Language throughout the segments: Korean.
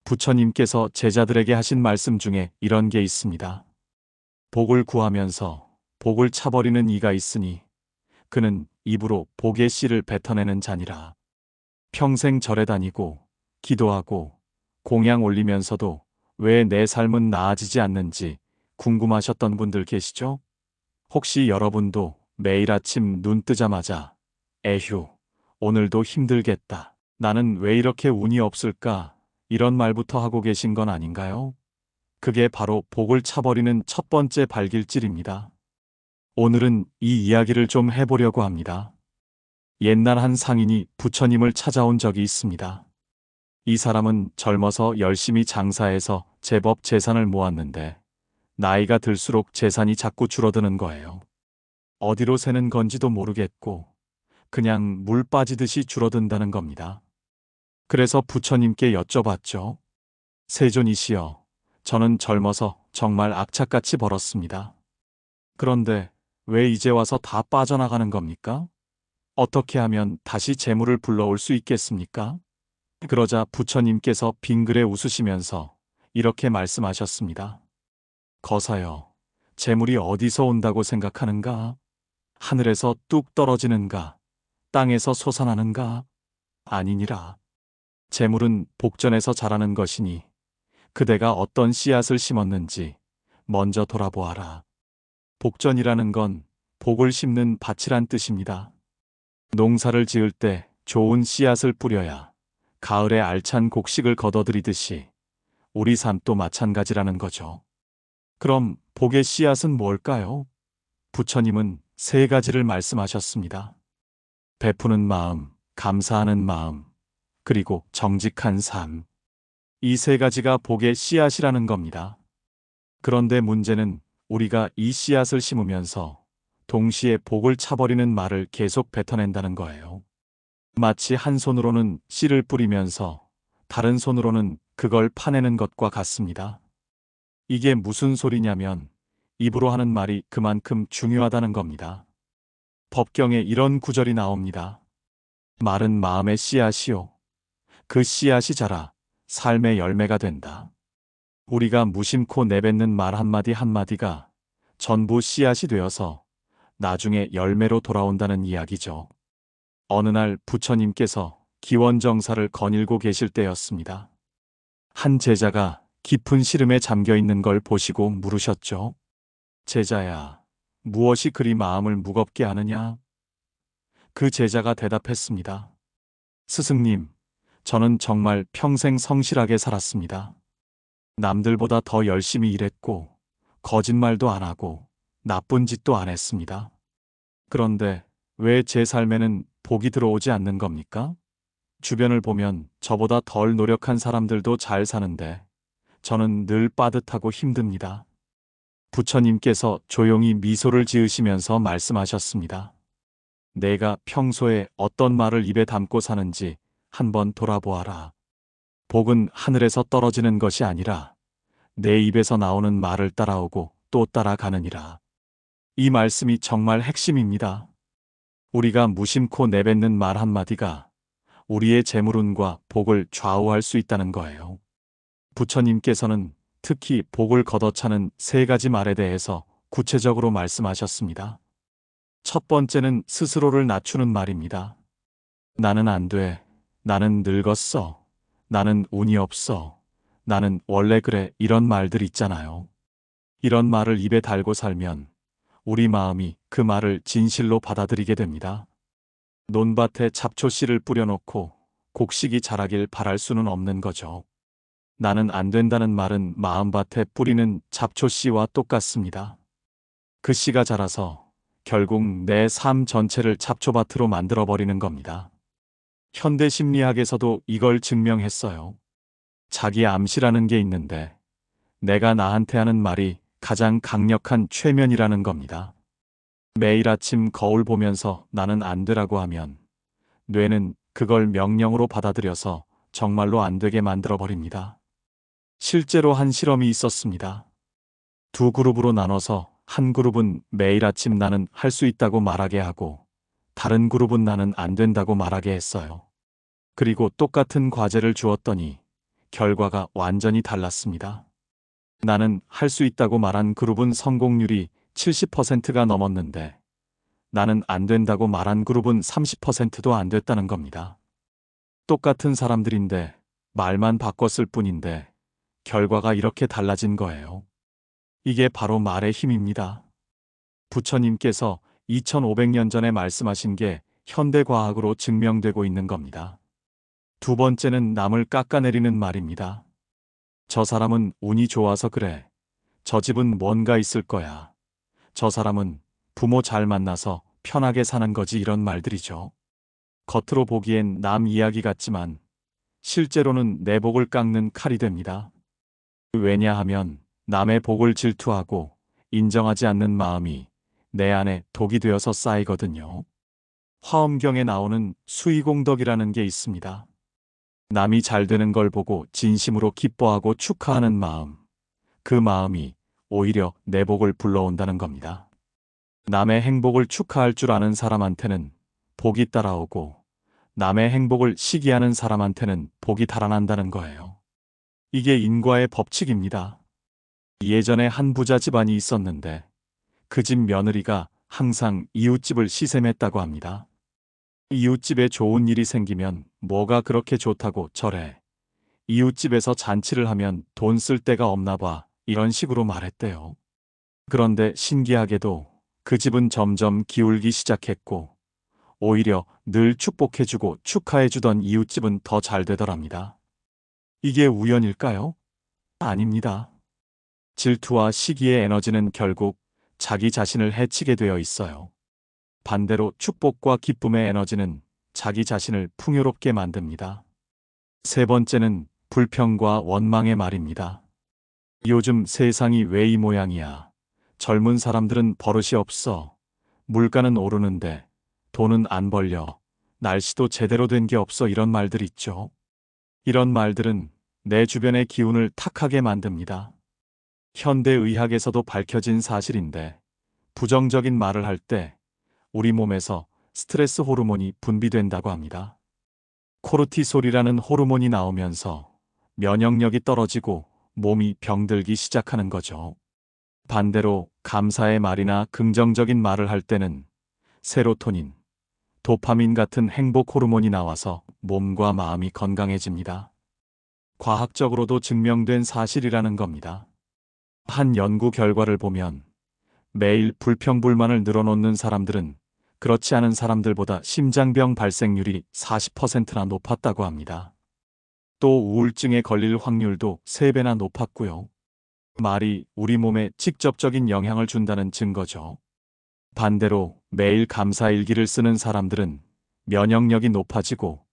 부처님께서 제자들에게 하신 말씀 중에 이런 게 있습니다. 복을 구하면서 복을 차버리는 이가 있으니 그는 입으로 복의 씨를 뱉어내는 자니라. 평생 절에 다니고 기도하고 공양 올리면서도 왜 내 삶은 나아지지 않는지 궁금하셨던 분들 계시죠? 혹시 여러분도 매일 아침 눈 뜨자마자 에휴, 오늘도 힘들겠다. 나는 왜 이렇게 운이 없을까? 이런 말부터 하고 계신 건 아닌가요? 그게 바로 복을 차버리는 첫 번째 발길질입니다. 오늘은 이 이야기를 좀 해보려고 합니다. 옛날 한 상인이 부처님을 찾아온 적이 있습니다. 이 사람은 젊어서 열심히 장사해서 제법 재산을 모았는데 나이가 들수록 재산이 자꾸 줄어드는 거예요. 어디로 새는 건지도 모르겠고 그냥 물 빠지듯이 줄어든다는 겁니다. 그래서 부처님께 여쭤봤죠. 세존이시여, 저는 젊어서 정말 악착같이 벌었습니다. 그런데 왜 이제 와서 다 빠져나가는 겁니까? 어떻게 하면 다시 재물을 불러올 수 있겠습니까? 그러자 부처님께서 빙그레 웃으시면서 이렇게 말씀하셨습니다. 거사여, 재물이 어디서 온다고 생각하는가? 하늘에서 뚝 떨어지는가? 땅에서 솟아나는가? 아니니라. 재물은 복전에서 자라는 것이니 그대가 어떤 씨앗을 심었는지 먼저 돌아보아라. 복전이라는 건 복을 심는 밭이란 뜻입니다. 농사를 지을 때 좋은 씨앗을 뿌려야 가을에 알찬 곡식을 거둬들이듯이 우리 삶도 마찬가지라는 거죠. 그럼 복의 씨앗은 뭘까요? 부처님은 세 가지를 말씀하셨습니다. 베푸는 마음, 감사하는 마음, 그리고 정직한 삶. 이 세 가지가 복의 씨앗이라는 겁니다. 그런데 문제는 우리가 이 씨앗을 심으면서 동시에 복을 차버리는 말을 계속 뱉어낸다는 거예요. 마치 한 손으로는 씨를 뿌리면서 다른 손으로는 그걸 파내는 것과 같습니다. 이게 무슨 소리냐면 입으로 하는 말이 그만큼 중요하다는 겁니다. 법경에 이런 구절이 나옵니다. 말은 마음의 씨앗이요. 그 씨앗이 자라 삶의 열매가 된다. 우리가 무심코 내뱉는 말 한마디 한마디가 전부 씨앗이 되어서 나중에 열매로 돌아온다는 이야기죠. 어느 날 부처님께서 기원정사를 거닐고 계실 때였습니다. 한 제자가 깊은 시름에 잠겨 있는 걸 보시고 물으셨죠. 제자야, 무엇이 그리 마음을 무겁게 하느냐? 그 제자가 대답했습니다. 스승님, 저는 정말 평생 성실하게 살았습니다. 남들보다 더 열심히 일했고, 거짓말도 안 하고, 나쁜 짓도 안 했습니다. 그런데 왜 제 삶에는 복이 들어오지 않는 겁니까? 주변을 보면 저보다 덜 노력한 사람들도 잘 사는데, 저는 늘 빠듯하고 힘듭니다. 부처님께서 조용히 미소를 지으시면서 말씀하셨습니다. 내가 평소에 어떤 말을 입에 담고 사는지 한번 돌아보아라. 복은 하늘에서 떨어지는 것이 아니라 내 입에서 나오는 말을 따라오고 또 따라가느니라. 이 말씀이 정말 핵심입니다. 우리가 무심코 내뱉는 말 한마디가 우리의 재물운과 복을 좌우할 수 있다는 거예요. 부처님께서는 특히 복을 걷어차는 세 가지 말에 대해서 구체적으로 말씀하셨습니다. 첫 번째는 스스로를 낮추는 말입니다. 나는 안 돼. 나는 늙었어. 나는 운이 없어. 나는 원래 그래. 이런 말들 있잖아요. 이런 말을 입에 달고 살면 우리 마음이 그 말을 진실로 받아들이게 됩니다. 논밭에 잡초씨를 뿌려놓고 곡식이 자라길 바랄 수는 없는 거죠. 나는 안 된다는 말은 마음밭에 뿌리는 잡초씨와 똑같습니다. 그 씨가 자라서 결국 내 삶 전체를 잡초밭으로 만들어버리는 겁니다. 현대 심리학에서도 이걸 증명했어요. 자기 암시라는 게 있는데 내가 나한테 하는 말이 가장 강력한 최면이라는 겁니다. 매일 아침 거울 보면서 나는 안 되라고 하면 뇌는 그걸 명령으로 받아들여서 정말로 안 되게 만들어버립니다. 실제로 한 실험이 있었습니다. 두 그룹으로 나눠서 한 그룹은 매일 아침 나는 할 수 있다고 말하게 하고 다른 그룹은 나는 안 된다고 말하게 했어요. 그리고 똑같은 과제를 주었더니 결과가 완전히 달랐습니다. 나는 할 수 있다고 말한 그룹은 성공률이 70%가 넘었는데 나는 안 된다고 말한 그룹은 30%도 안 됐다는 겁니다. 똑같은 사람들인데 말만 바꿨을 뿐인데 결과가 이렇게 달라진 거예요. 이게 바로 말의 힘입니다. 부처님께서 2500년 전에 말씀하신 게 현대과학으로 증명되고 있는 겁니다. 두 번째는 남을 깎아내리는 말입니다. 저 사람은 운이 좋아서 그래. 저 집은 뭔가 있을 거야. 저 사람은 부모 잘 만나서 편하게 사는 거지, 이런 말들이죠. 겉으로 보기엔 남 이야기 같지만 실제로는 내 복을 깎는 칼이 됩니다. 왜냐하면 남의 복을 질투하고 인정하지 않는 마음이 내 안에 독이 되어서 쌓이거든요. 화엄경에 나오는 수의공덕이라는 게 있습니다. 남이 잘 되는 걸 보고 진심으로 기뻐하고 축하하는 마음, 그 마음이 오히려 내 복을 불러온다는 겁니다. 남의 행복을 축하할 줄 아는 사람한테는 복이 따라오고 남의 행복을 시기하는 사람한테는 복이 달아난다는 거예요. 이게 인과의 법칙입니다. 예전에 한 부자 집안이 있었는데 그 집 며느리가 항상 이웃집을 시샘했다고 합니다. 이웃집에 좋은 일이 생기면 뭐가 그렇게 좋다고 저래. 이웃집에서 잔치를 하면 돈 쓸 데가 없나 봐. 이런 식으로 말했대요. 그런데 신기하게도 그 집은 점점 기울기 시작했고 오히려 늘 축복해주고 축하해주던 이웃집은 더 잘 되더랍니다. 이게 우연일까요? 아닙니다. 질투와 시기의 에너지는 결국 자기 자신을 해치게 되어 있어요. 반대로 축복과 기쁨의 에너지는 자기 자신을 풍요롭게 만듭니다. 세 번째는 불평과 원망의 말입니다. 요즘 세상이 왜 이 모양이야. 젊은 사람들은 버릇이 없어. 물가는 오르는데 돈은 안 벌려. 날씨도 제대로 된 게 없어. 이런 말들 있죠. 이런 말들은 내 주변의 기운을 탁하게 만듭니다. 현대의학에서도 밝혀진 사실인데 부정적인 말을 할 때 우리 몸에서 스트레스 호르몬이 분비된다고 합니다. 코르티솔이라는 호르몬이 나오면서 면역력이 떨어지고 몸이 병들기 시작하는 거죠. 반대로 감사의 말이나 긍정적인 말을 할 때는 세로토닌, 도파민 같은 행복 호르몬이 나와서 몸과 마음이 건강해집니다. 과학적으로도 증명된 사실이라는 겁니다. 한 연구 결과를 보면 매일 불평불만을 늘어놓는 사람들은 그렇지 않은 사람들보다 심장병 발생률이 40%나 높았다고 합니다. 또 우울증에 걸릴 확률도 3배나 높았고요. 말이 우리 몸에 직접적인 영향을 준다는 증거죠. 반대로 매일 감사 일기를 쓰는 사람들은 면역력이 높아지고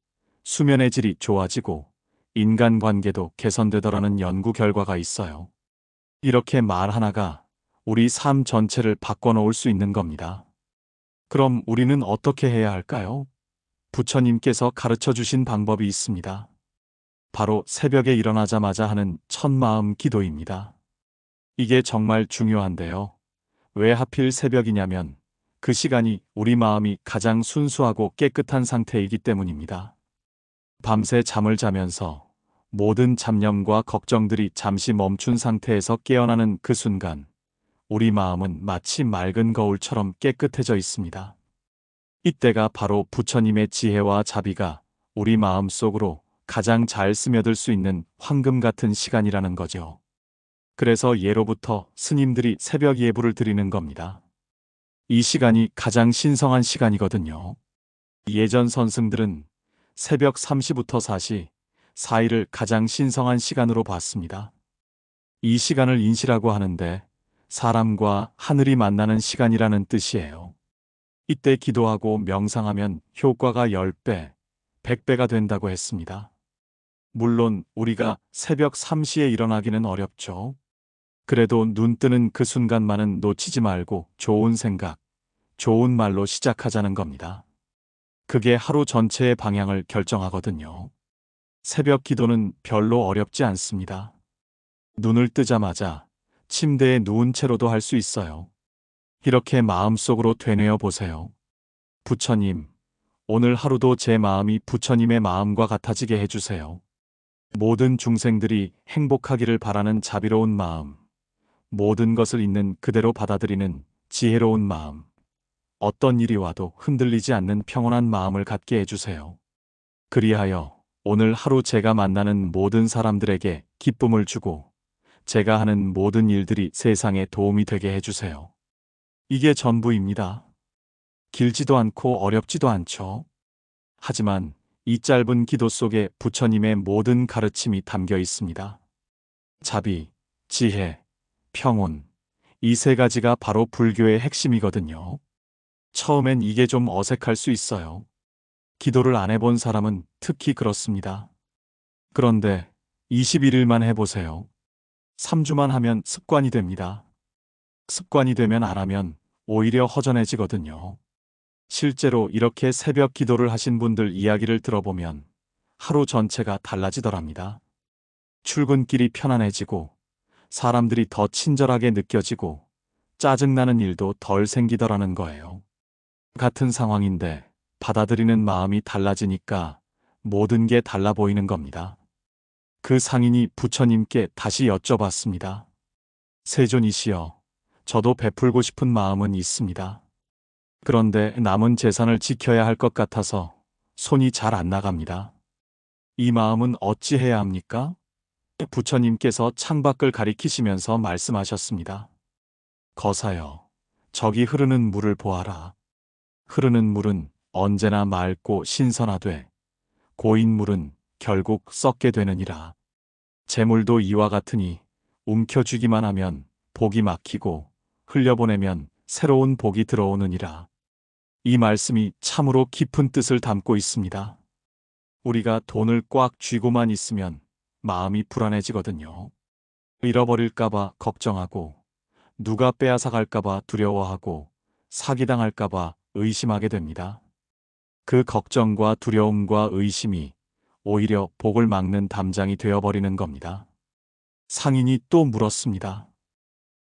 수면의 질이 좋아지고 인간관계도 개선되더라는 연구 결과가 있어요. 이렇게 말 하나가 우리 삶 전체를 바꿔놓을 수 있는 겁니다. 그럼 우리는 어떻게 해야 할까요? 부처님께서 가르쳐 주신 방법이 있습니다. 바로 새벽에 일어나자마자 하는 첫마음 기도입니다. 이게 정말 중요한데요. 왜 하필 새벽이냐면 그 시간이 우리 마음이 가장 순수하고 깨끗한 상태이기 때문입니다. 밤새 잠을 자면서 모든 잡념과 걱정들이 잠시 멈춘 상태에서 깨어나는 그 순간 우리 마음은 마치 맑은 거울처럼 깨끗해져 있습니다. 이때가 바로 부처님의 지혜와 자비가 우리 마음 속으로 가장 잘 스며들 수 있는 황금 같은 시간이라는 거죠. 그래서 예로부터 스님들이 새벽 예불을 드리는 겁니다. 이 시간이 가장 신성한 시간이거든요. 예전 선승들은 새벽 3시부터 4시 사이를 가장 신성한 시간으로 봤습니다. 이 시간을 인시라고 하는데 사람과 하늘이 만나는 시간이라는 뜻이에요. 이때 기도하고 명상하면 효과가 10배, 100배가 된다고 했습니다. 물론 우리가 새벽 3시에 일어나기는 어렵죠. 그래도 눈 뜨는 그 순간만은 놓치지 말고 좋은 생각, 좋은 말로 시작하자는 겁니다. 그게 하루 전체의 방향을 결정하거든요. 새벽 기도는 별로 어렵지 않습니다. 눈을 뜨자마자 침대에 누운 채로도 할 수 있어요. 이렇게 마음속으로 되뇌어 보세요. 부처님, 오늘 하루도 제 마음이 부처님의 마음과 같아지게 해주세요. 모든 중생들이 행복하기를 바라는 자비로운 마음, 모든 것을 있는 그대로 받아들이는 지혜로운 마음, 어떤 일이 와도 흔들리지 않는 평온한 마음을 갖게 해주세요. 그리하여 오늘 하루 제가 만나는 모든 사람들에게 기쁨을 주고 제가 하는 모든 일들이 세상에 도움이 되게 해주세요. 이게 전부입니다. 길지도 않고 어렵지도 않죠. 하지만 이 짧은 기도 속에 부처님의 모든 가르침이 담겨 있습니다. 자비, 지혜, 평온. 이 세 가지가 바로 불교의 핵심이거든요. 처음엔 이게 좀 어색할 수 있어요. 기도를 안 해본 사람은 특히 그렇습니다. 그런데 21일만 해보세요. 3주만 하면 습관이 됩니다. 습관이 되면 안 하면 오히려 허전해지거든요. 실제로 이렇게 새벽 기도를 하신 분들 이야기를 들어보면 하루 전체가 달라지더랍니다. 출근길이 편안해지고 사람들이 더 친절하게 느껴지고 짜증나는 일도 덜 생기더라는 거예요. 같은 상황인데 받아들이는 마음이 달라지니까 모든 게 달라 보이는 겁니다. 그 상인이 부처님께 다시 여쭤봤습니다. 세존이시여, 저도 베풀고 싶은 마음은 있습니다. 그런데 남은 재산을 지켜야 할 것 같아서 손이 잘 안 나갑니다. 이 마음은 어찌 해야 합니까? 부처님께서 창밖을 가리키시면서 말씀하셨습니다. 거사여, 저기 흐르는 물을 보아라. 흐르는 물은 언제나 맑고 신선하되 고인 물은 결국 썩게 되느니라. 재물도 이와 같으니 움켜쥐기만 하면 복이 막히고 흘려보내면 새로운 복이 들어오느니라. 이 말씀이 참으로 깊은 뜻을 담고 있습니다. 우리가 돈을 꽉 쥐고만 있으면 마음이 불안해지거든요. 잃어버릴까봐 걱정하고 누가 빼앗아갈까봐 두려워하고 사기당할까봐 의심하게 됩니다. 그 걱정과 두려움과 의심이 오히려 복을 막는 담장이 되어버리는 겁니다. 상인이 또 물었습니다.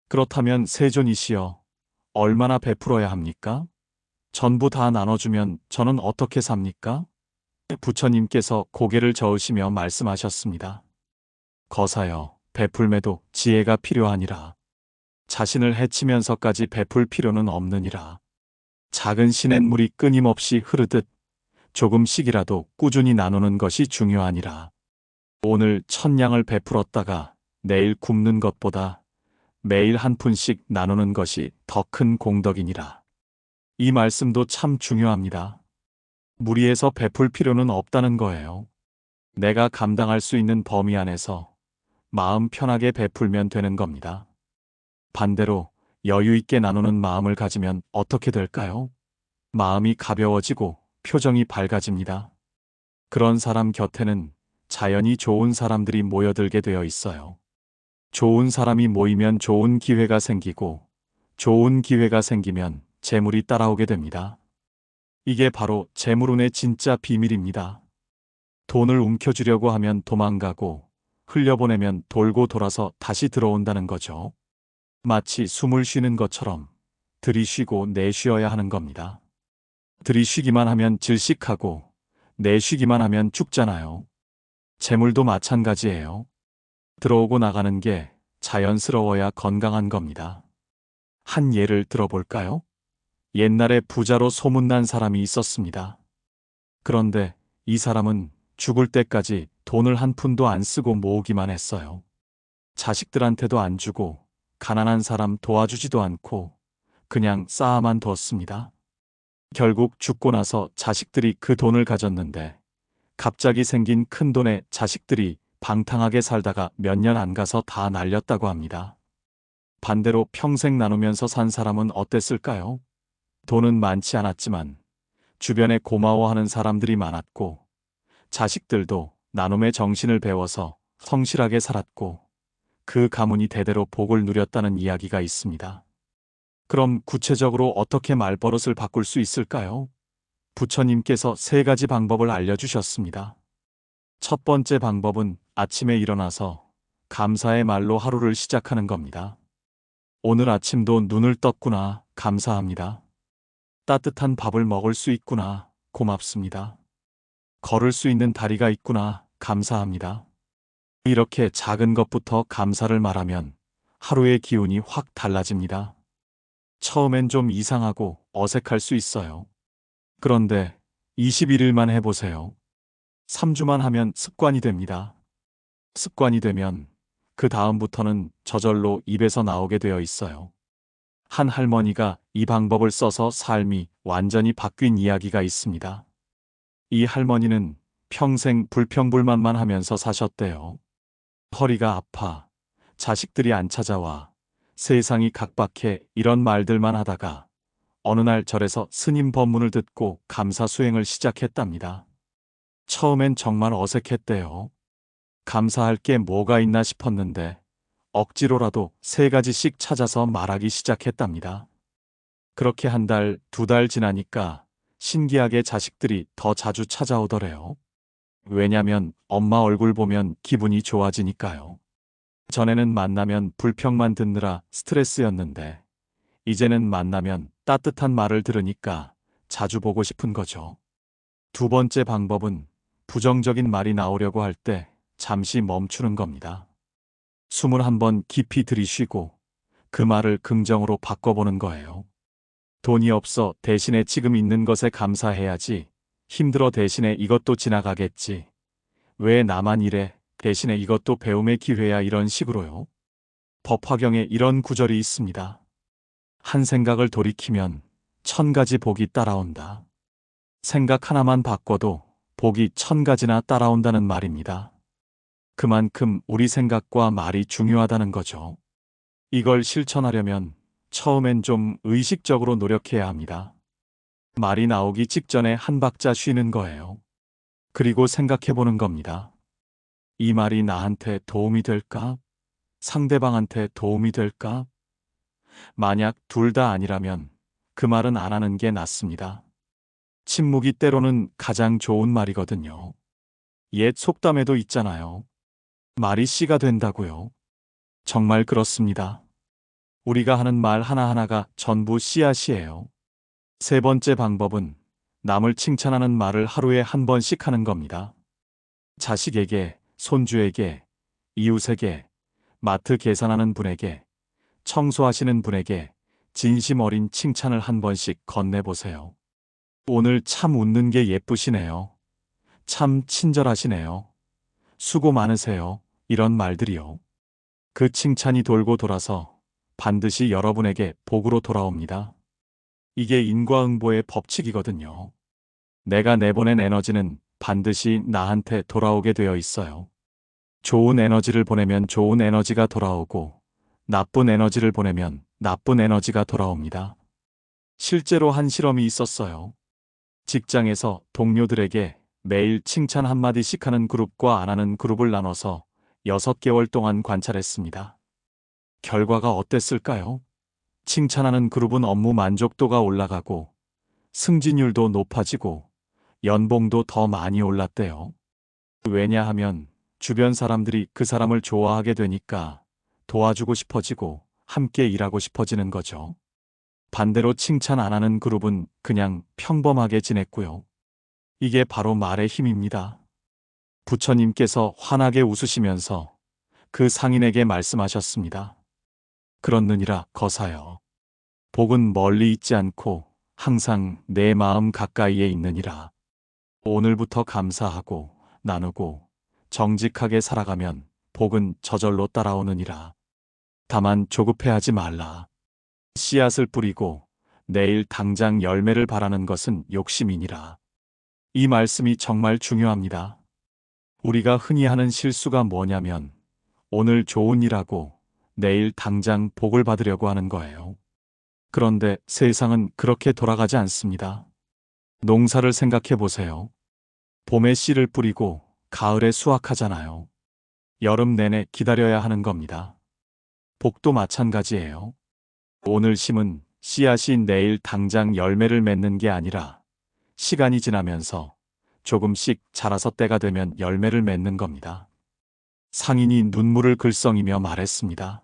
그렇다면 세존이시여, 얼마나 베풀어야 합니까? 전부 다 나눠주면 저는 어떻게 삽니까? 부처님께서 고개를 저으시며 말씀하셨습니다. 거사여, 베풀매도 지혜가 필요하니라. 자신을 해치면서까지 베풀 필요는 없느니라. 작은 시냇물이 끊임없이 흐르듯 조금씩이라도 꾸준히 나누는 것이 중요하니라. 오늘 1000냥을 베풀었다가 내일 굶는 것보다 매일 한 푼씩 나누는 것이 더 큰 공덕이니라. 이 말씀도 참 중요합니다. 무리해서 베풀 필요는 없다는 거예요. 내가 감당할 수 있는 범위 안에서 마음 편하게 베풀면 되는 겁니다. 반대로 여유 있게 나누는 마음을 가지면 어떻게 될까요? 마음이 가벼워지고 표정이 밝아집니다. 그런 사람 곁에는 자연히 좋은 사람들이 모여들게 되어 있어요. 좋은 사람이 모이면 좋은 기회가 생기고 좋은 기회가 생기면 재물이 따라오게 됩니다. 이게 바로 재물운의 진짜 비밀입니다. 돈을 움켜쥐려고 하면 도망가고 흘려보내면 돌고 돌아서 다시 들어온다는 거죠. 마치 숨을 쉬는 것처럼 들이쉬고 내쉬어야 하는 겁니다. 들이쉬기만 하면 질식하고 내쉬기만 하면 죽잖아요. 재물도 마찬가지예요. 들어오고 나가는 게 자연스러워야 건강한 겁니다. 한 예를 들어볼까요? 옛날에 부자로 소문난 사람이 있었습니다. 그런데 이 사람은 죽을 때까지 돈을 한 푼도 안 쓰고 모으기만 했어요. 자식들한테도 안 주고 가난한 사람 도와주지도 않고 그냥 쌓아만 뒀습니다. 결국 죽고 나서 자식들이 그 돈을 가졌는데 갑자기 생긴 큰 돈에 자식들이 방탕하게 살다가 몇 년 안 가서 다 날렸다고 합니다. 반대로 평생 나누면서 산 사람은 어땠을까요? 돈은 많지 않았지만 주변에 고마워하는 사람들이 많았고 자식들도 나눔의 정신을 배워서 성실하게 살았고 그 가문이 대대로 복을 누렸다는 이야기가 있습니다. 그럼 구체적으로 어떻게 말버릇을 바꿀 수 있을까요? 부처님께서 3가지 방법을 알려주셨습니다. 첫 번째 방법은 아침에 일어나서 감사의 말로 하루를 시작하는 겁니다. 오늘 아침도 눈을 떴구나, 감사합니다. 따뜻한 밥을 먹을 수 있구나, 고맙습니다. 걸을 수 있는 다리가 있구나, 감사합니다. 이렇게 작은 것부터 감사를 말하면 하루의 기운이 확 달라집니다. 처음엔 좀 이상하고 어색할 수 있어요. 그런데 21일만 해보세요. 3주만 하면 습관이 됩니다. 습관이 되면 그 다음부터는 저절로 입에서 나오게 되어 있어요. 한 할머니가 이 방법을 써서 삶이 완전히 바뀐 이야기가 있습니다. 이 할머니는 평생 불평불만만 하면서 사셨대요. 허리가 아파, 자식들이 안 찾아와, 세상이 각박해 이런 말들만 하다가 어느 날 절에서 스님 법문을 듣고 감사 수행을 시작했답니다. 처음엔 정말 어색했대요. 감사할 게 뭐가 있나 싶었는데 억지로라도 3가지씩 찾아서 말하기 시작했답니다. 그렇게 한 달, 2달 지나니까 신기하게 자식들이 더 자주 찾아오더래요. 왜냐면 엄마 얼굴 보면 기분이 좋아지니까요. 전에는 만나면 불평만 듣느라 스트레스였는데 이제는 만나면 따뜻한 말을 들으니까 자주 보고 싶은 거죠. 2번째 방법은 부정적인 말이 나오려고 할 때 잠시 멈추는 겁니다. 숨을 한번 깊이 들이쉬고 그 말을 긍정으로 바꿔보는 거예요. 돈이 없어 대신에 지금 있는 것에 감사해야지. 힘들어 대신에 이것도 지나가겠지. 왜 나만 이래? 대신에 이것도 배움의 기회야. 이런 식으로요. 법화경에 이런 구절이 있습니다. 한 생각을 돌이키면 1000가지 복이 따라온다. 생각 하나만 바꿔도 복이 1000가지나 따라온다는 말입니다. 그만큼 우리 생각과 말이 중요하다는 거죠. 이걸 실천하려면 처음엔 좀 의식적으로 노력해야 합니다. 말이 나오기 직전에 한 박자 쉬는 거예요. 그리고 생각해 보는 겁니다. 이 말이 나한테 도움이 될까? 상대방한테 도움이 될까? 만약 둘 다 아니라면 그 말은 안 하는 게 낫습니다. 침묵이 때로는 가장 좋은 말이거든요. 옛 속담에도 있잖아요. 말이 씨가 된다고요. 정말 그렇습니다. 우리가 하는 말 하나하나가 전부 씨앗이에요. 3번째 방법은 남을 칭찬하는 말을 하루에 한 번씩 하는 겁니다. 자식에게, 손주에게, 이웃에게, 마트 계산하는 분에게, 청소하시는 분에게 진심 어린 칭찬을 한 번씩 건네보세요. 오늘 참 웃는 게 예쁘시네요. 참 친절하시네요. 수고 많으세요. 이런 말들이요. 그 칭찬이 돌고 돌아서 반드시 여러분에게 복으로 돌아옵니다. 이게 인과응보의 법칙이거든요. 내가 내보낸 에너지는 반드시 나한테 돌아오게 되어 있어요. 좋은 에너지를 보내면 좋은 에너지가 돌아오고 나쁜 에너지를 보내면 나쁜 에너지가 돌아옵니다. 실제로 한 실험이 있었어요. 직장에서 동료들에게 매일 칭찬 한마디씩 하는 그룹과 안 하는 그룹을 나눠서 6개월 동안 관찰했습니다. 결과가 어땠을까요? 칭찬하는 그룹은 업무 만족도가 올라가고 승진율도 높아지고 연봉도 더 많이 올랐대요. 왜냐하면 주변 사람들이 그 사람을 좋아하게 되니까 도와주고 싶어지고 함께 일하고 싶어지는 거죠. 반대로 칭찬 안 하는 그룹은 그냥 평범하게 지냈고요. 이게 바로 말의 힘입니다. 부처님께서 환하게 웃으시면서 그 상인에게 말씀하셨습니다. 그렇느니라 거사여. 복은 멀리 있지 않고 항상 내 마음 가까이에 있느니라. 오늘부터 감사하고 나누고 정직하게 살아가면 복은 저절로 따라오느니라. 다만 조급해하지 말라. 씨앗을 뿌리고 내일 당장 열매를 바라는 것은 욕심이니라. 이 말씀이 정말 중요합니다. 우리가 흔히 하는 실수가 뭐냐면 오늘 좋은 일하고 내일 당장 복을 받으려고 하는 거예요. 그런데 세상은 그렇게 돌아가지 않습니다. 농사를 생각해 보세요. 봄에 씨를 뿌리고 가을에 수확하잖아요. 여름 내내 기다려야 하는 겁니다. 복도 마찬가지예요. 오늘 심은 씨앗이 내일 당장 열매를 맺는 게 아니라 시간이 지나면서 조금씩 자라서 때가 되면 열매를 맺는 겁니다. 상인이 눈물을 글썽이며 말했습니다.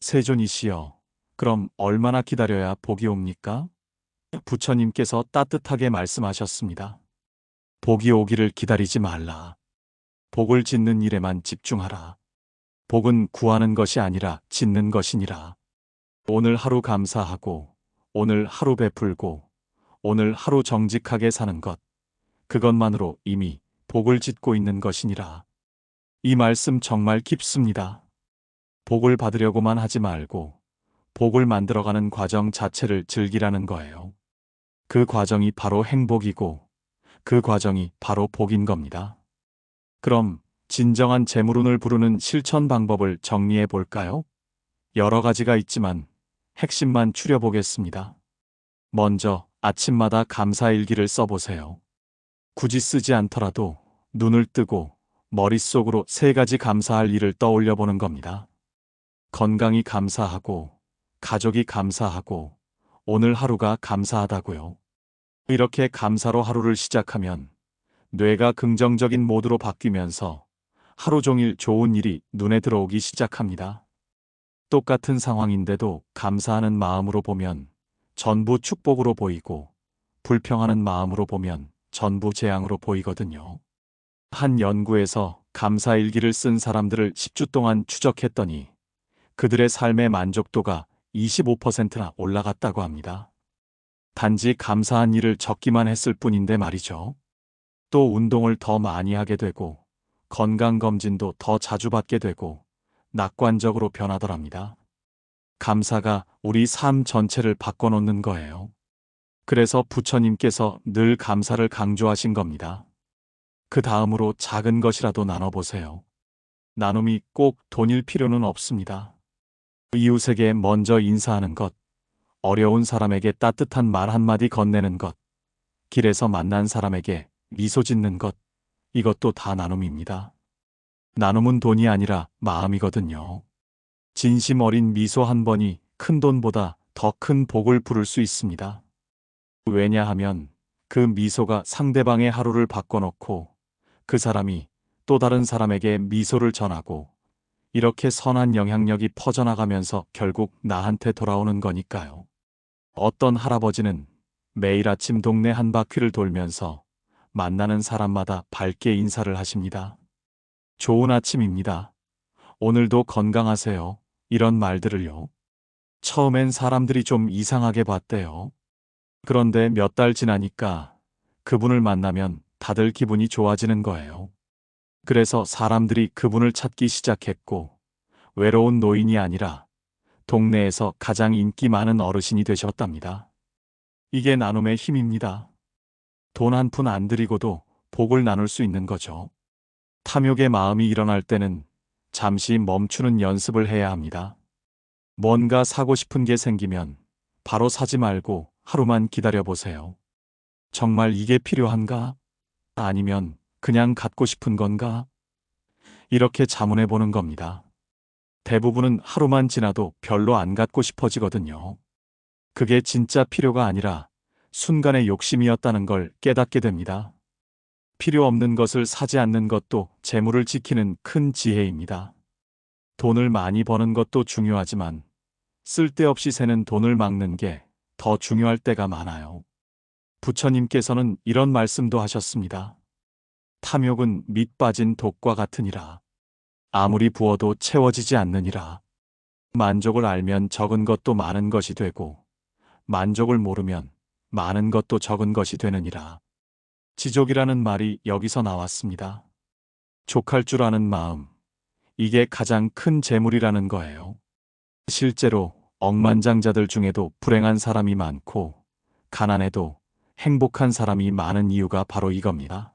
세존이시여, 그럼 얼마나 기다려야 복이 옵니까? 부처님께서 따뜻하게 말씀하셨습니다. 복이 오기를 기다리지 말라. 복을 짓는 일에만 집중하라. 복은 구하는 것이 아니라 짓는 것이니라. 오늘 하루 감사하고, 오늘 하루 베풀고, 오늘 하루 정직하게 사는 것, 그것만으로 이미 복을 짓고 있는 것이니라. 이 말씀 정말 깊습니다. 복을 받으려고만 하지 말고 복을 만들어가는 과정 자체를 즐기라는 거예요. 그 과정이 바로 행복이고 그 과정이 바로 복인 겁니다. 그럼 진정한 재물운을 부르는 실천 방법을 정리해 볼까요? 여러 가지가 있지만 핵심만 추려보겠습니다. 먼저 아침마다 감사일기를 써보세요. 굳이 쓰지 않더라도 눈을 뜨고 머릿속으로 3가지 감사할 일을 떠올려 보는 겁니다. 건강이 감사하고, 가족이 감사하고, 오늘 하루가 감사하다고요. 이렇게 감사로 하루를 시작하면 뇌가 긍정적인 모드로 바뀌면서 하루 종일 좋은 일이 눈에 들어오기 시작합니다. 똑같은 상황인데도 감사하는 마음으로 보면 전부 축복으로 보이고 불평하는 마음으로 보면 전부 재앙으로 보이거든요. 한 연구에서 감사일기를 쓴 사람들을 10주 동안 추적했더니 그들의 삶의 만족도가 25%나 올라갔다고 합니다. 단지 감사한 일을 적기만 했을 뿐인데 말이죠. 또 운동을 더 많이 하게 되고 건강검진도 더 자주 받게 되고 낙관적으로 변하더랍니다. 감사가 우리 삶 전체를 바꿔놓는 거예요. 그래서 부처님께서 늘 감사를 강조하신 겁니다. 그 다음으로 작은 것이라도 나눠보세요. 나눔이 꼭 돈일 필요는 없습니다. 이웃에게 먼저 인사하는 것, 어려운 사람에게 따뜻한 말 한마디 건네는 것, 길에서 만난 사람에게 미소 짓는 것, 이것도 다 나눔입니다. 나눔은 돈이 아니라 마음이거든요. 진심 어린 미소 한 번이 큰 돈보다 더 큰 복을 부를 수 있습니다. 왜냐하면 그 미소가 상대방의 하루를 바꿔놓고 그 사람이 또 다른 사람에게 미소를 전하고 이렇게 선한 영향력이 퍼져나가면서 결국 나한테 돌아오는 거니까요. 어떤 할아버지는 매일 아침 동네 한 바퀴를 돌면서 만나는 사람마다 밝게 인사를 하십니다. 좋은 아침입니다. 오늘도 건강하세요. 이런 말들을요. 처음엔 사람들이 좀 이상하게 봤대요. 그런데 몇 달 지나니까 그분을 만나면 다들 기분이 좋아지는 거예요. 그래서 사람들이 그분을 찾기 시작했고 외로운 노인이 아니라 동네에서 가장 인기 많은 어르신이 되셨답니다. 이게 나눔의 힘입니다. 돈 한 푼 안 들이고도 복을 나눌 수 있는 거죠. 탐욕의 마음이 일어날 때는 잠시 멈추는 연습을 해야 합니다. 뭔가 사고 싶은 게 생기면 바로 사지 말고 하루만 기다려보세요. 정말 이게 필요한가? 아니면 그냥 갖고 싶은 건가? 이렇게 자문해 보는 겁니다. 대부분은 하루만 지나도 별로 안 갖고 싶어지거든요. 그게 진짜 필요가 아니라 순간의 욕심이었다는 걸 깨닫게 됩니다. 필요 없는 것을 사지 않는 것도 재물을 지키는 큰 지혜입니다. 돈을 많이 버는 것도 중요하지만 쓸데없이 새는 돈을 막는 게 더 중요할 때가 많아요. 부처님께서는 이런 말씀도 하셨습니다. 탐욕은 밑 빠진 독과 같으니라. 아무리 부어도 채워지지 않느니라. 만족을 알면 적은 것도 많은 것이 되고 만족을 모르면 많은 것도 적은 것이 되느니라. 지족이라는 말이 여기서 나왔습니다. 족할 줄 아는 마음, 이게 가장 큰 재물이라는 거예요. 실제로 억만장자들 중에도 불행한 사람이 많고 가난해도 행복한 사람이 많은 이유가 바로 이겁니다.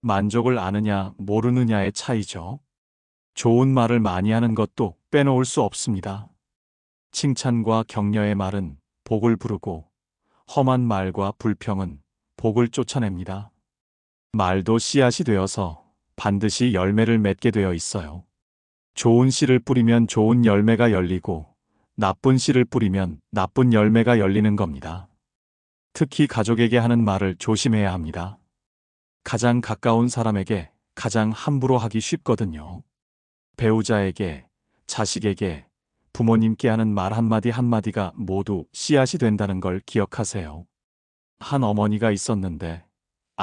만족을 아느냐 모르느냐의 차이죠. 좋은 말을 많이 하는 것도 빼놓을 수 없습니다. 칭찬과 격려의 말은 복을 부르고 험한 말과 불평은 복을 쫓아냅니다. 말도 씨앗이 되어서 반드시 열매를 맺게 되어 있어요. 좋은 씨를 뿌리면 좋은 열매가 열리고 나쁜 씨를 뿌리면 나쁜 열매가 열리는 겁니다. 특히 가족에게 하는 말을 조심해야 합니다. 가장 가까운 사람에게 가장 함부로 하기 쉽거든요. 배우자에게, 자식에게, 부모님께 하는 말 한마디 한마디가 모두 씨앗이 된다는 걸 기억하세요. 한 어머니가 있었는데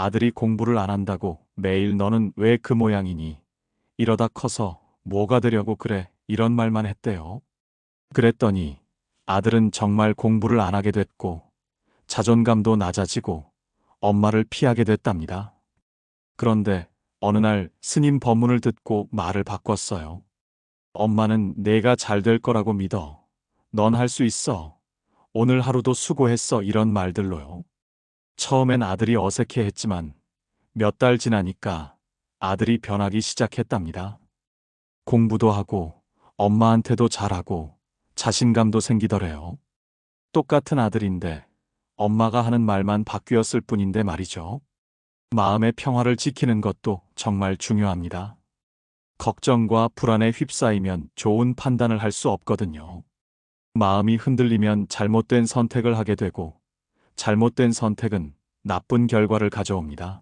아들이 공부를 안 한다고 매일 너는 왜 그 모양이니? 이러다 커서 뭐가 되려고 그래? 이런 말만 했대요. 그랬더니 아들은 정말 공부를 안 하게 됐고 자존감도 낮아지고 엄마를 피하게 됐답니다. 그런데 어느 날 스님 법문을 듣고 말을 바꿨어요. 엄마는 내가 잘 될 거라고 믿어. 넌 할 수 있어. 오늘 하루도 수고했어. 이런 말들로요. 처음엔 아들이 어색해 했지만 몇 달 지나니까 아들이 변하기 시작했답니다. 공부도 하고 엄마한테도 잘하고 자신감도 생기더래요. 똑같은 아들인데 엄마가 하는 말만 바뀌었을 뿐인데 말이죠. 마음의 평화를 지키는 것도 정말 중요합니다. 걱정과 불안에 휩싸이면 좋은 판단을 할 수 없거든요. 마음이 흔들리면 잘못된 선택을 하게 되고 잘못된 선택은 나쁜 결과를 가져옵니다.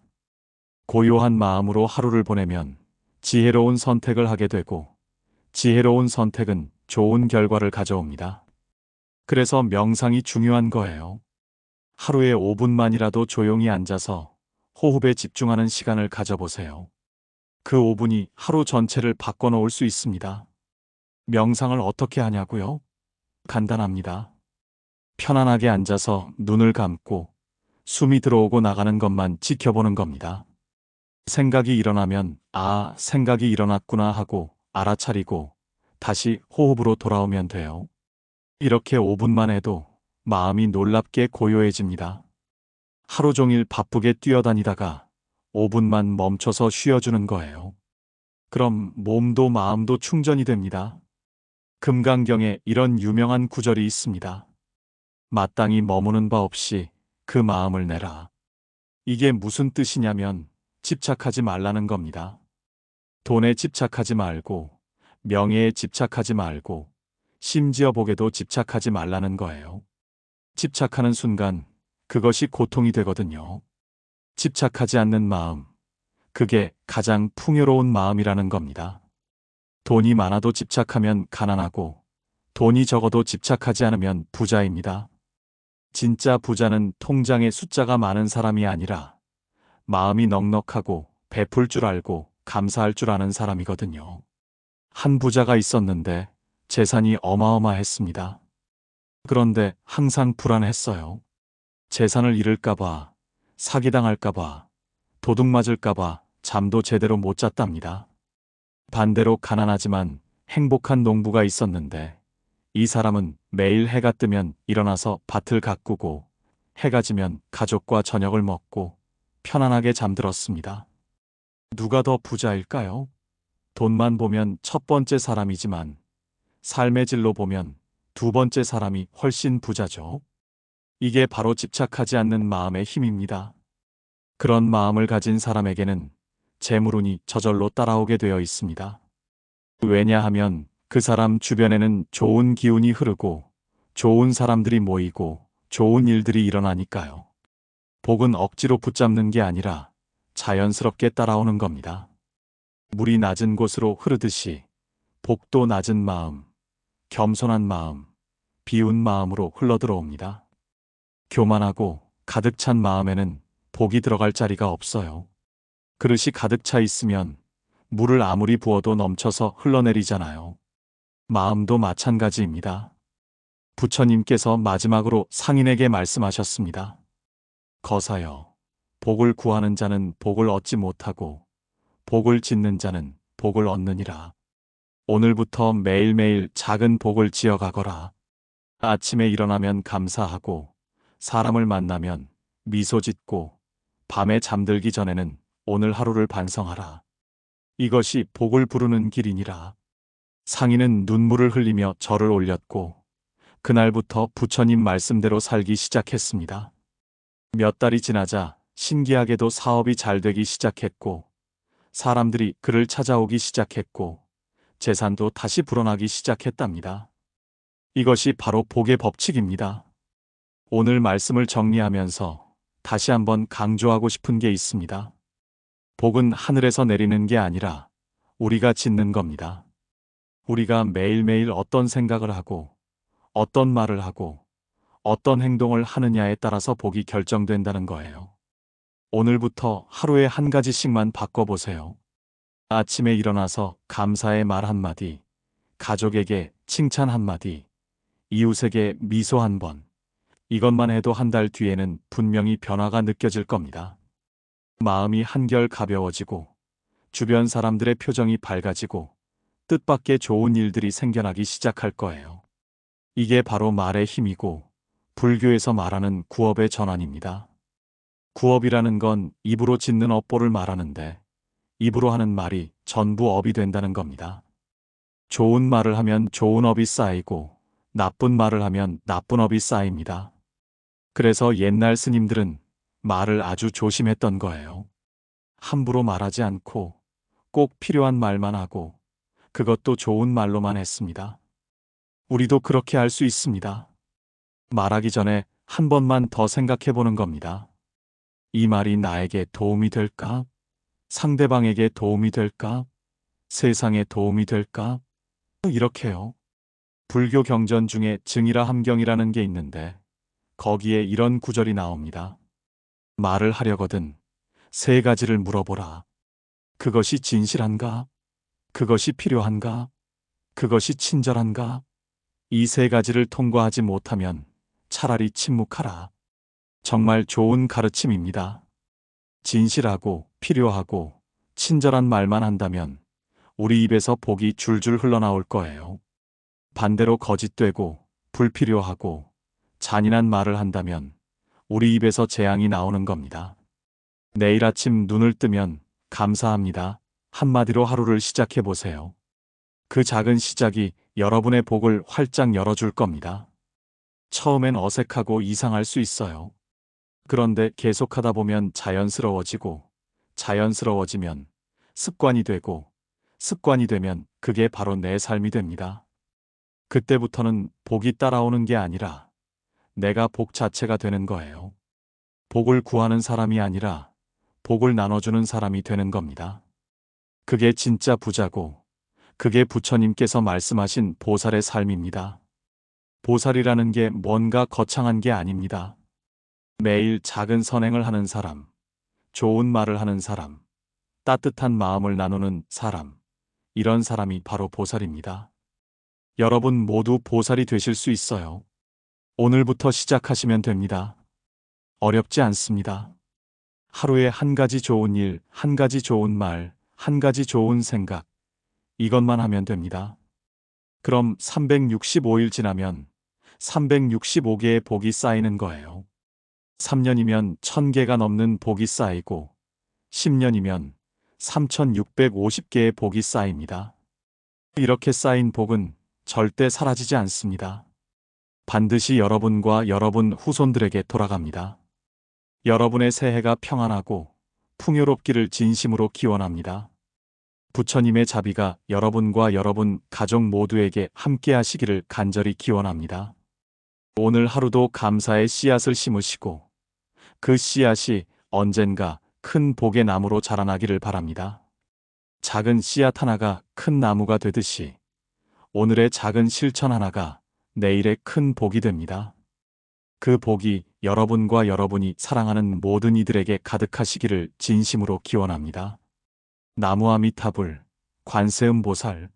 고요한 마음으로 하루를 보내면 지혜로운 선택을 하게 되고 지혜로운 선택은 좋은 결과를 가져옵니다. 그래서 명상이 중요한 거예요. 하루에 5분만이라도 조용히 앉아서 호흡에 집중하는 시간을 가져보세요. 그 5분이 하루 전체를 바꿔놓을 수 있습니다. 명상을 어떻게 하냐고요? 간단합니다. 편안하게 앉아서 눈을 감고 숨이 들어오고 나가는 것만 지켜보는 겁니다. 생각이 일어나면 생각이 일어났구나 하고 알아차리고 다시 호흡으로 돌아오면 돼요. 이렇게 5분만 해도 마음이 놀랍게 고요해집니다. 하루 종일 바쁘게 뛰어다니다가 5분만 멈춰서 쉬어주는 거예요. 그럼 몸도 마음도 충전이 됩니다. 금강경에 이런 유명한 구절이 있습니다. 마땅히 머무는 바 없이 그 마음을 내라. 이게 무슨 뜻이냐면 집착하지 말라는 겁니다. 돈에 집착하지 말고 명예에 집착하지 말고 심지어 복에도 집착하지 말라는 거예요. 집착하는 순간 그것이 고통이 되거든요. 집착하지 않는 마음, 그게 가장 풍요로운 마음이라는 겁니다. 돈이 많아도 집착하면 가난하고 돈이 적어도 집착하지 않으면 부자입니다. 진짜 부자는 통장에 숫자가 많은 사람이 아니라 마음이 넉넉하고 베풀 줄 알고 감사할 줄 아는 사람이거든요. 한 부자가 있었는데 재산이 어마어마했습니다. 그런데 항상 불안했어요. 재산을 잃을까봐, 사기당할까봐, 도둑 맞을까봐 잠도 제대로 못 잤답니다. 반대로 가난하지만 행복한 농부가 있었는데 이 사람은 매일 해가 뜨면 일어나서 밭을 가꾸고 해가 지면 가족과 저녁을 먹고 편안하게 잠들었습니다. 누가 더 부자일까요? 돈만 보면 첫 번째 사람이지만 삶의 질로 보면 두 번째 사람이 훨씬 부자죠. 이게 바로 집착하지 않는 마음의 힘입니다. 그런 마음을 가진 사람에게는 재물운이 저절로 따라오게 되어 있습니다. 왜냐하면 그 사람 주변에는 좋은 기운이 흐르고 좋은 사람들이 모이고 좋은 일들이 일어나니까요. 복은 억지로 붙잡는 게 아니라 자연스럽게 따라오는 겁니다. 물이 낮은 곳으로 흐르듯이 복도 낮은 마음, 겸손한 마음, 비운 마음으로 흘러들어옵니다. 교만하고 가득 찬 마음에는 복이 들어갈 자리가 없어요. 그릇이 가득 차 있으면 물을 아무리 부어도 넘쳐서 흘러내리잖아요. 마음도 마찬가지입니다. 부처님께서 마지막으로 상인에게 말씀하셨습니다. 거사여, 복을 구하는 자는 복을 얻지 못하고 복을 짓는 자는 복을 얻느니라. 오늘부터 매일매일 작은 복을 지어가거라. 아침에 일어나면 감사하고 사람을 만나면 미소 짓고 밤에 잠들기 전에는 오늘 하루를 반성하라. 이것이 복을 부르는 길이니라. 상인은 눈물을 흘리며 절을 올렸고 그날부터 부처님 말씀대로 살기 시작했습니다. 몇 달이 지나자 신기하게도 사업이 잘 되기 시작했고 사람들이 그를 찾아오기 시작했고 재산도 다시 불어나기 시작했답니다. 이것이 바로 복의 법칙입니다. 오늘 말씀을 정리하면서 다시 한번 강조하고 싶은 게 있습니다. 복은 하늘에서 내리는 게 아니라 우리가 짓는 겁니다. 우리가 매일매일 어떤 생각을 하고 어떤 말을 하고 어떤 행동을 하느냐에 따라서 복이 결정된다는 거예요. 오늘부터 하루에 한 가지씩만 바꿔보세요. 아침에 일어나서 감사의 말 한마디, 가족에게 칭찬 한마디, 이웃에게 미소 한 번. 이것만 해도 한 달 뒤에는 분명히 변화가 느껴질 겁니다. 마음이 한결 가벼워지고, 주변 사람들의 표정이 밝아지고, 뜻밖의 좋은 일들이 생겨나기 시작할 거예요. 이게 바로 말의 힘이고, 불교에서 말하는 구업의 전환입니다. 구업이라는 건 입으로 짓는 업보를 말하는데, 입으로 하는 말이 전부 업이 된다는 겁니다. 좋은 말을 하면 좋은 업이 쌓이고, 나쁜 말을 하면 나쁜 업이 쌓입니다. 그래서 옛날 스님들은 말을 아주 조심했던 거예요. 함부로 말하지 않고 꼭 필요한 말만 하고 그것도 좋은 말로만 했습니다. 우리도 그렇게 할 수 있습니다. 말하기 전에 한 번만 더 생각해 보는 겁니다. 이 말이 나에게 도움이 될까? 상대방에게 도움이 될까? 세상에 도움이 될까? 이렇게요. 불교 경전 중에 증이라 함경이라는 게 있는데 거기에 이런 구절이 나옵니다. 말을 하려거든 세 가지를 물어보라. 그것이 진실한가? 그것이 필요한가? 그것이 친절한가? 이 세 가지를 통과하지 못하면 차라리 침묵하라. 정말 좋은 가르침입니다. 진실하고 필요하고 친절한 말만 한다면 우리 입에서 복이 줄줄 흘러나올 거예요. 반대로 거짓되고 불필요하고 잔인한 말을 한다면 우리 입에서 재앙이 나오는 겁니다. 내일 아침 눈을 뜨면 감사합니다. 한마디로 하루를 시작해 보세요. 그 작은 시작이 여러분의 복을 활짝 열어줄 겁니다. 처음엔 어색하고 이상할 수 있어요. 그런데 계속하다 보면 자연스러워지고, 자연스러워지면 습관이 되고, 습관이 되면 그게 바로 내 삶이 됩니다. 그때부터는 복이 따라오는 게 아니라 내가 복 자체가 되는 거예요. 복을 구하는 사람이 아니라 복을 나눠주는 사람이 되는 겁니다. 그게 진짜 부자고, 그게 부처님께서 말씀하신 보살의 삶입니다. 보살이라는 게 뭔가 거창한 게 아닙니다. 매일 작은 선행을 하는 사람, 좋은 말을 하는 사람, 따뜻한 마음을 나누는 사람, 이런 사람이 바로 보살입니다. 여러분 모두 보살이 되실 수 있어요. 오늘부터 시작하시면 됩니다. 어렵지 않습니다. 하루에 한 가지 좋은 일, 한 가지 좋은 말, 한 가지 좋은 생각, 이것만 하면 됩니다. 그럼 365일 지나면 365개의 복이 쌓이는 거예요. 3년이면 1000개가 넘는 복이 쌓이고 10년이면 3650개의 복이 쌓입니다. 이렇게 쌓인 복은 절대 사라지지 않습니다. 반드시 여러분과 여러분 후손들에게 돌아갑니다. 여러분의 새해가 평안하고 풍요롭기를 진심으로 기원합니다. 부처님의 자비가 여러분과 여러분 가족 모두에게 함께 하시기를 간절히 기원합니다. 오늘 하루도 감사의 씨앗을 심으시고 그 씨앗이 언젠가 큰 복의 나무로 자라나기를 바랍니다. 작은 씨앗 하나가 큰 나무가 되듯이 오늘의 작은 실천 하나가 내일의 큰 복이 됩니다. 그 복이 여러분과 여러분이 사랑하는 모든 이들에게 가득하시기를 진심으로 기원합니다. 나무아미타불, 관세음보살,